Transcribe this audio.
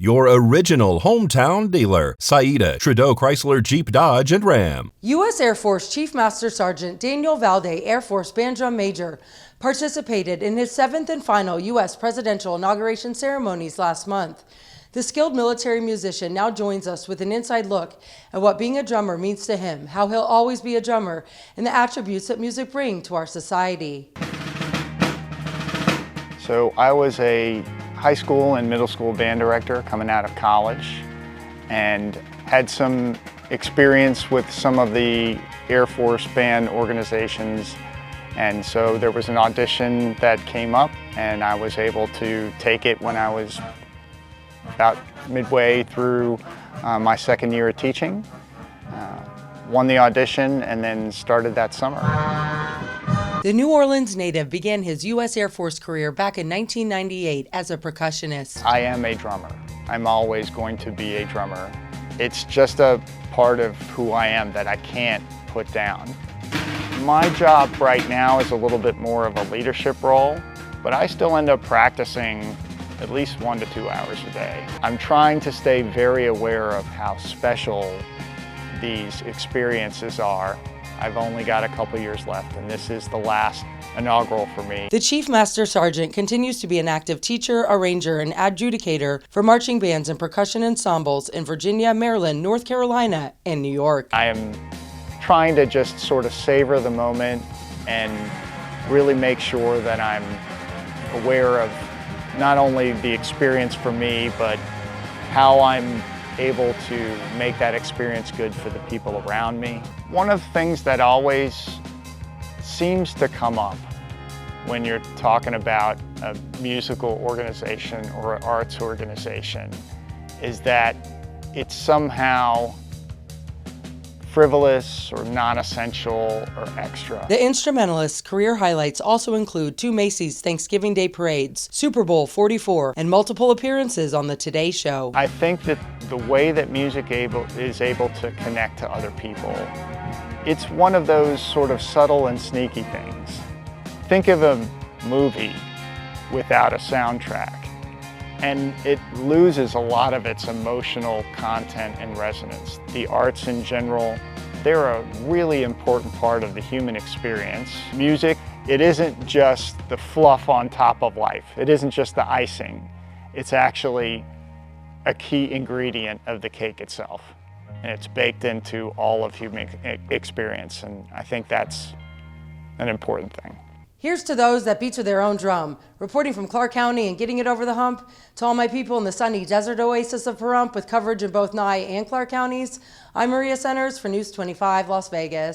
Your original hometown dealer, Saida, Trudeau Chrysler Jeep Dodge and Ram. U.S. Air Force Chief Master Sgt. Daniel Valadie, Air Force Band Drum Major, participated in his 7th and final U.S. Presidential Inauguration ceremonies last month. The skilled military musician now joins us with an inside look at what being a drummer means to him, how he'll always be a drummer, and the attributes that music brings to our society. So I was a high school and middle school band director coming out of college and had some experience with some of the Air Force band organizations, and so there was an audition that came up and I was able to take it when I was about midway through my second year of teaching. Won the audition and then started that summer. The New Orleans native began his U.S. Air Force career back in 1998 as a percussionist. I am a drummer. I'm always going to be a drummer. It's just a part of who I am that I can't put down. My job right now is a little bit more of a leadership role, but I still end up practicing at least 1 to 2 hours a day. I'm trying to stay very aware of how special these experiences are. I've only got a couple years left, and this is the last inaugural for me. The Chief Master Sergeant continues to be an active teacher, arranger, and adjudicator for marching bands and percussion ensembles in Virginia, Maryland, North Carolina, and New York. I am trying to just sort of savor the moment and really make sure that I'm aware of not only the experience for me, but how I'm able to make that experience good for the people around me. One of the things that always seems to come up when you're talking about a musical organization or an arts organization is that it's somehow frivolous or non-essential or extra. The instrumentalist's career highlights also include 2 Macy's Thanksgiving Day parades, Super Bowl 44, and multiple appearances on the Today Show. I think that the way that music is able to connect to other people, it's one of those sort of subtle and sneaky things. Think of a movie without a soundtrack, and it loses a lot of its emotional content and resonance. The arts in general, they're a really important part of the human experience. Music, it isn't just the fluff on top of life. It isn't just the icing. It's actually a key ingredient of the cake itself. And it's baked into all of human experience, and I think that's an important thing. Here's to those that beat to their own drum. Reporting from Clark County and getting it over the hump, to all my people in the sunny desert oasis of Pahrump with coverage in both Nye and Clark counties, I'm Maria Centers for News 25 Las Vegas.